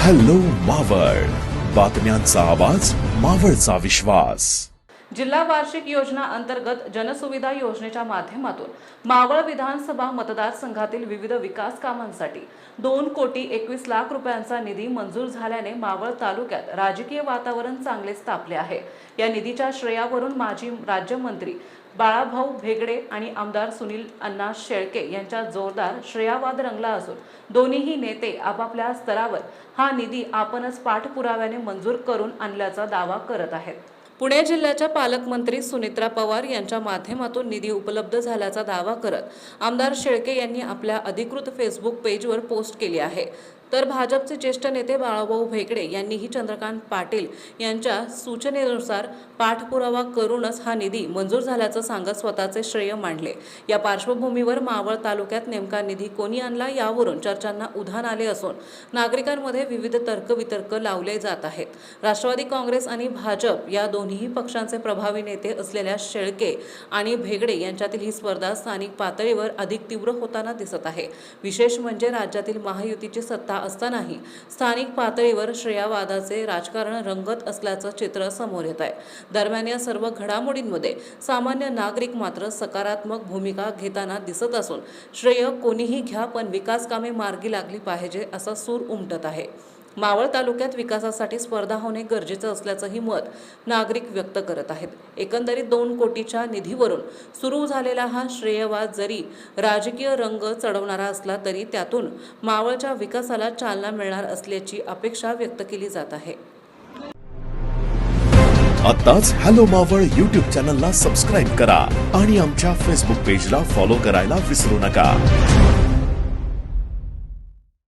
Hello Maval, बातम्यांचा आवाज, मावळचा विश्वास। जिल्हा वार्षिक योजना अंतर्गत जनसुविधा योजनेच्या माध्यमातून मावळ विधानसभा मतदारसंघातील विविध विकास कामांसाठी 2,21,00,000 रुपयांचा निधी मंजूर झाल्याने मावळ तालुक्यात राजकीय वातावरण चांगलेच तापले आहे। या निधीच्या श्रेयावरून माजी राज्यमंत्री बाळाभाऊ भेगडे आणि आमदार सुनील अण्णा शेळके यांच्या जोरदार श्रेयावाद रंगला असून दोन्हीही नेते आपापल्या स्तरावर हा निधी आपणच पाठपुराव्याने मंजूर करून आणल्याचा दावा करत आहेत। पुणे जिल्ह्याच्या पालकमंत्री सुनित्रा पवार यांच्या माध्यमातून निधी उपलब्ध झाल्याचा दावा करत आमदार शेळके यांनी आपल्या अधिकृत फेसबुक पेजवर पोस्ट केली आहे। तर भाजपचे ज्येष्ठ नेते बाळाभाऊ भेगडे यांनीही चंद्रकांत पाटील यांच्या सूचनेनुसार पाठपुरावा करूनच हा निधी मंजूर झाल्याचं सांगत स्वतःचे श्रेय मांडले। या पार्श्वभूमीवर मावळ तालुक्यात नेमका निधी कोणी आणला यावरून चर्चांना उधाण आले असून नागरिकांमध्ये विविध तर्कवितर्क लावले जात आहेत। राष्ट्रवादी काँग्रेस आणि भाजप या दोन्ही पक्षांचे प्रभावी नेते असलेल्या शेळके आणि भेगडे यांच्यातील ही स्पर्धा स्थानिक पातळीवर अधिक तीव्र होताना दिसत आहे। विशेष म्हणजे राज्यातील महायुतीची सत्ता असतानाही स्थानिक पातळीवर श्रेयावादाचे राजकारण रंगत असल्याचं चित्र समोर येत आहे। दरम्यान या सर्व घडामोडींमध्ये सामान्य नागरिक मात्र सकारात्मक भूमिका घेताना दिसत असून श्रेय कोणीही घ्या पण विकास कामे मार्गी लागली पाहिजे असा सूर उमटत आहे। मावळ तालुक्यात विकासासाठी स्पर्धा होणे गरजेचं असल्याचंही मत नागरिक व्यक्त करत आहेत। एकंदरीत 2 कोटीच्या निधीवरून सुरू झालेला हा श्रेयवाद जरी राजकीय रंग चढवणारा असला तरी त्यातून मावळच्या विकासाला चालना मिळणार असल्याची अपेक्षा व्यक्त केली जात आहे। आताच हॅलो मावळ YouTube चॅनलला सबस्क्राईब करा आणि आमच्या फेसबुक पेजला फॉलो करायला विसरू नका।